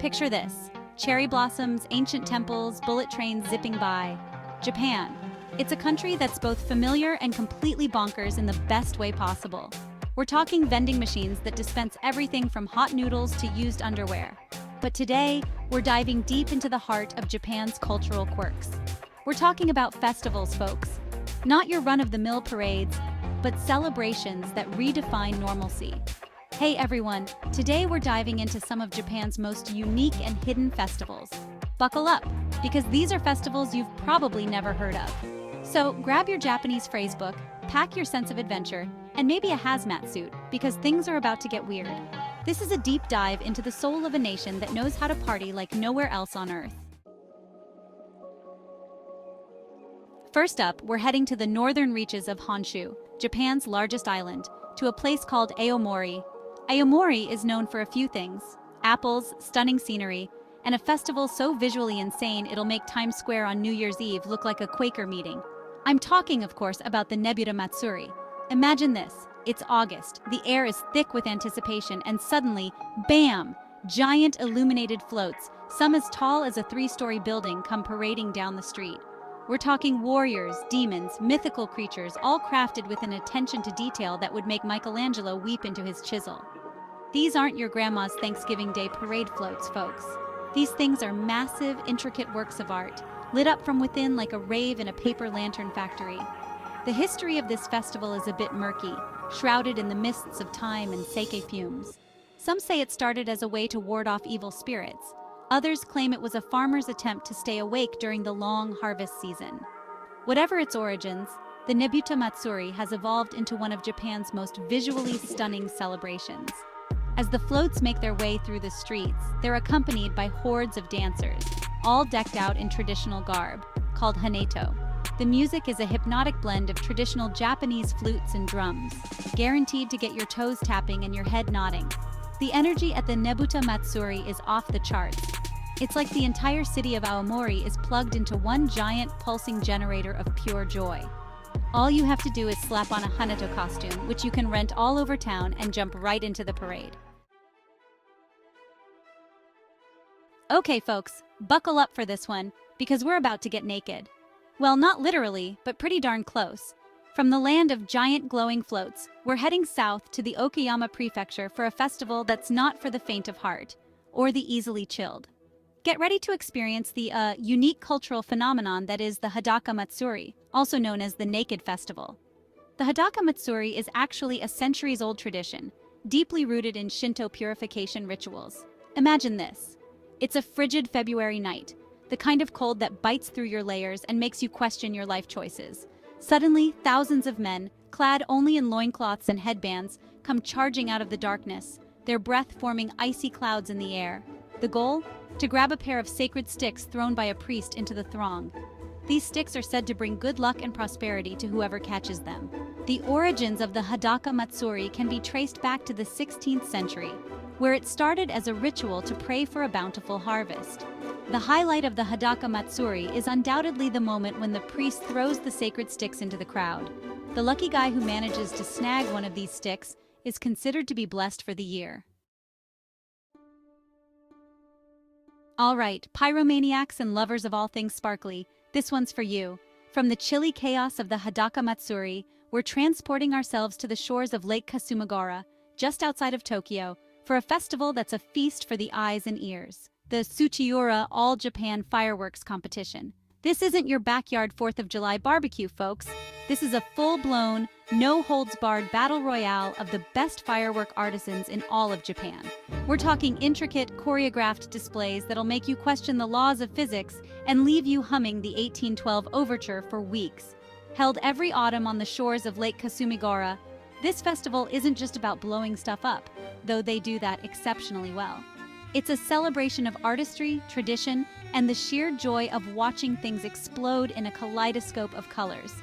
Picture this: cherry blossoms, ancient temples, bullet trains zipping by. Japan. It's a country that's both familiar and completely bonkers in the best way possible. We're talking vending machines that dispense everything from hot noodles to used underwear. But today, we're diving deep into the heart of Japan's cultural quirks. We're talking about festivals, folks. Not your run-of-the-mill parades, but celebrations that redefine normalcy. Hey everyone, today we're diving into some of Japan's most unique and hidden festivals. Buckle up, because these are festivals you've probably never heard of. So grab your Japanese phrasebook, pack your sense of adventure, and maybe a hazmat suit, because things are about to get weird. This is a deep dive into the soul of a nation that knows how to party like nowhere else on Earth. First up, we're heading to the northern reaches of Honshu, Japan's largest island, to a place called Aomori. Aomori is known for a few things: apples, stunning scenery, and a festival so visually insane it'll make Times Square on New Year's Eve look like a Quaker meeting. I'm talking, of course, about the Nebuta Matsuri. Imagine this: it's August, the air is thick with anticipation, and suddenly, bam! Giant illuminated floats, some as tall as a 3-story building, come parading down the street. We're talking warriors, demons, mythical creatures, all crafted with an attention to detail that would make Michelangelo weep into his chisel. These aren't your grandma's Thanksgiving Day parade floats, folks. These things are massive, intricate works of art, lit up from within like a rave in a paper lantern factory. The history of this festival is a bit murky, shrouded in the mists of time and sake fumes. Some say it started as a way to ward off evil spirits. Others claim it was a farmer's attempt to stay awake during the long harvest season. Whatever its origins, the Nebuta Matsuri has evolved into one of Japan's most visually stunning celebrations. As the floats make their way through the streets, they're accompanied by hordes of dancers, all decked out in traditional garb, called haneto. The music is a hypnotic blend of traditional Japanese flutes and drums, guaranteed to get your toes tapping and your head nodding. The energy at the Nebuta Matsuri is off the charts. It's like the entire city of Aomori is plugged into one giant pulsing generator of pure joy. All you have to do is slap on a haneto costume, which you can rent all over town, and jump right into the parade. Okay folks, buckle up for this one, because we're about to get naked. Well, not literally, but pretty darn close. From the land of giant glowing floats, we're heading south to the Okayama Prefecture for a festival that's not for the faint of heart, or the easily chilled. Get ready to experience the unique cultural phenomenon that is the Hadaka Matsuri, also known as the Naked Festival. The Hadaka Matsuri is actually a centuries-old tradition, deeply rooted in Shinto purification rituals. Imagine this. It's a frigid February night, the kind of cold that bites through your layers and makes you question your life choices. Suddenly, thousands of men, clad only in loincloths and headbands, come charging out of the darkness, their breath forming icy clouds in the air. The goal? To grab a pair of sacred sticks thrown by a priest into the throng. These sticks are said to bring good luck and prosperity to whoever catches them. The origins of the Hadaka Matsuri can be traced back to the 16th century, where it started as a ritual to pray for a bountiful harvest. The highlight of the Hadaka Matsuri is undoubtedly the moment when the priest throws the sacred sticks into the crowd. The lucky guy who manages to snag one of these sticks is considered to be blessed for the year. All right, pyromaniacs and lovers of all things sparkly, this one's for you. From the chilly chaos of the Hadaka Matsuri, we're transporting ourselves to the shores of Lake Kasumigaura, just outside of Tokyo, for a festival that's a feast for the eyes and ears. The Tsuchiura All-Japan Fireworks Competition. This isn't your backyard 4th of July barbecue, folks. This is a full-blown, no-holds-barred battle royale of the best firework artisans in all of Japan. We're talking intricate, choreographed displays that'll make you question the laws of physics and leave you humming the 1812 overture for weeks. Held every autumn on the shores of Lake Kasumigaura, this festival isn't just about blowing stuff up, though they do that exceptionally well. It's a celebration of artistry, tradition, and the sheer joy of watching things explode in a kaleidoscope of colors.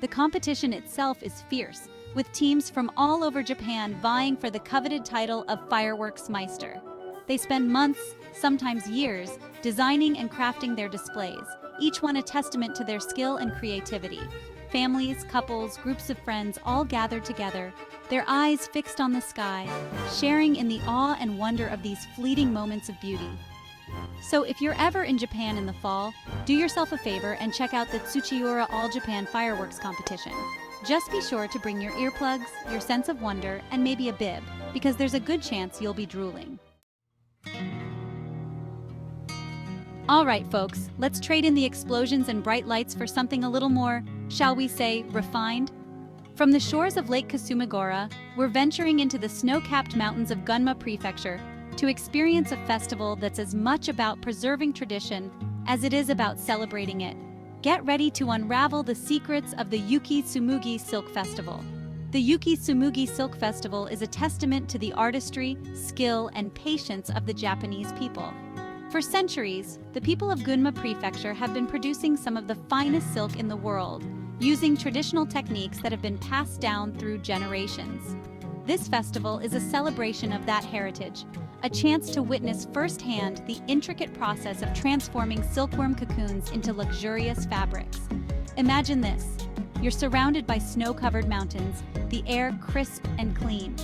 The competition itself is fierce, with teams from all over Japan vying for the coveted title of Fireworks Meister. They spend months, sometimes years, designing and crafting their displays, each one a testament to their skill and creativity. Families, couples, groups of friends all gathered together, their eyes fixed on the sky, sharing in the awe and wonder of these fleeting moments of beauty. So if you're ever in Japan in the fall, do yourself a favor and check out the Tsuchiura All Japan Fireworks Competition. Just be sure to bring your earplugs, your sense of wonder, and maybe a bib, because there's a good chance you'll be drooling. Alright folks, let's trade in the explosions and bright lights for something a little more, shall we say, refined? From the shores of Lake Kasumigaura, we're venturing into the snow-capped mountains of Gunma Prefecture to experience a festival that's as much about preserving tradition as it is about celebrating it. Get ready to unravel the secrets of the Yuki-Tsumugi Silk Festival. The Yuki-Tsumugi Silk Festival is a testament to the artistry, skill, and patience of the Japanese people. For centuries, the people of Gunma Prefecture have been producing some of the finest silk in the world, using traditional techniques that have been passed down through generations. This festival is a celebration of that heritage, a chance to witness firsthand the intricate process of transforming silkworm cocoons into luxurious fabrics. Imagine this. You're surrounded by snow-covered mountains, the air crisp and clean.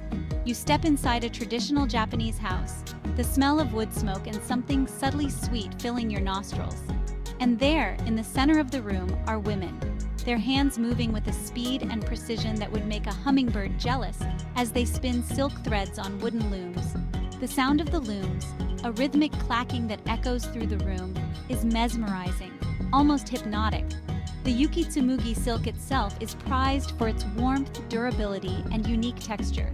You step inside a traditional Japanese house, the smell of wood smoke and something subtly sweet filling your nostrils. And there, in the center of the room, are women, their hands moving with a speed and precision that would make a hummingbird jealous as they spin silk threads on wooden looms. The sound of the looms, a rhythmic clacking that echoes through the room, is mesmerizing, almost hypnotic. The Yuki-Tsumugi silk itself is prized for its warmth, durability, and unique texture.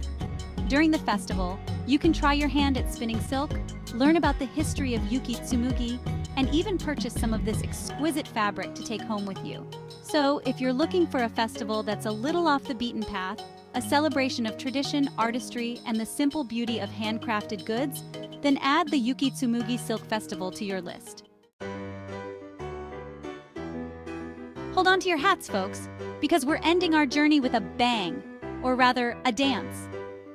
During the festival, you can try your hand at spinning silk, learn about the history of Yuki-Tsumugi, and even purchase some of this exquisite fabric to take home with you. So, if you're looking for a festival that's a little off the beaten path, a celebration of tradition, artistry, and the simple beauty of handcrafted goods, then add the Yuki-Tsumugi Silk Festival to your list. Hold on to your hats, folks, because we're ending our journey with a bang, or rather, a dance.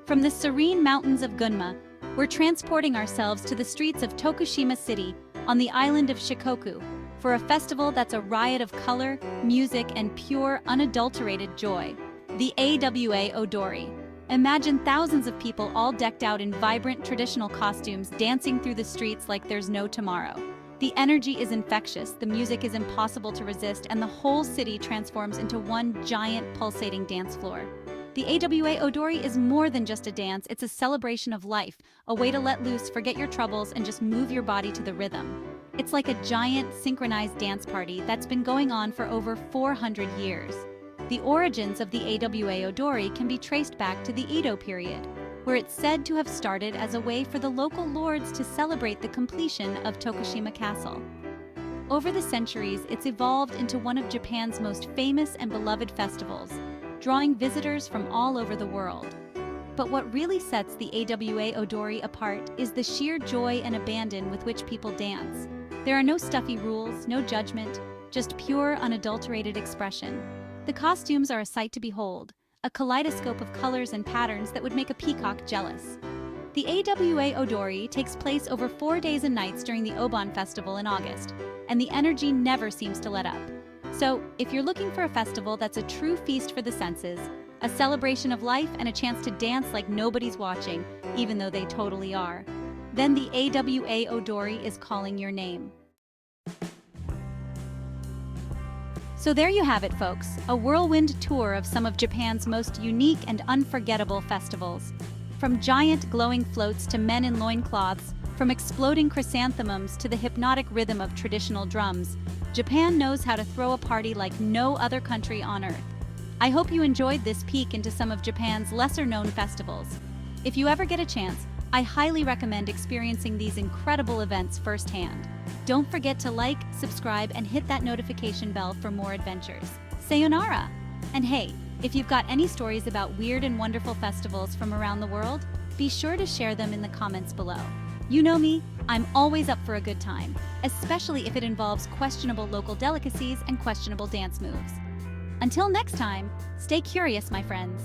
From the serene mountains of Gunma, we're transporting ourselves to the streets of Tokushima City on the island of Shikoku for a festival that's a riot of color, music, and pure, unadulterated joy. The AWA Odori. Imagine thousands of people all decked out in vibrant traditional costumes dancing through the streets like there's no tomorrow. The energy is infectious, the music is impossible to resist, and the whole city transforms into one giant pulsating dance floor. The AWA Odori is more than just a dance, it's a celebration of life, a way to let loose, forget your troubles, and just move your body to the rhythm. It's like a giant, synchronized dance party that's been going on for over 400 years. The origins of the AWA Odori can be traced back to the Edo period, where it's said to have started as a way for the local lords to celebrate the completion of Tokushima Castle. Over the centuries, it's evolved into one of Japan's most famous and beloved festivals, drawing visitors from all over the world. But what really sets the AWA Odori apart is the sheer joy and abandon with which people dance. There are no stuffy rules, no judgment, just pure, unadulterated expression. The costumes are a sight to behold, a kaleidoscope of colors and patterns that would make a peacock jealous. The AWA Odori takes place over 4 days and nights during the Obon Festival in August, and the energy never seems to let up. So, if you're looking for a festival that's a true feast for the senses, a celebration of life and a chance to dance like nobody's watching, even though they totally are, then the AWA Odori is calling your name. So there you have it, folks, a whirlwind tour of some of Japan's most unique and unforgettable festivals. From giant glowing floats to men in loincloths, from exploding chrysanthemums to the hypnotic rhythm of traditional drums, Japan knows how to throw a party like no other country on earth. I hope you enjoyed this peek into some of Japan's lesser-known festivals. If you ever get a chance, I highly recommend experiencing these incredible events firsthand. Don't forget to like, subscribe, and hit that notification bell for more adventures. Sayonara! And hey, if you've got any stories about weird and wonderful festivals from around the world, be sure to share them in the comments below. You know me, I'm always up for a good time, especially if it involves questionable local delicacies and questionable dance moves. Until next time, stay curious, my friends.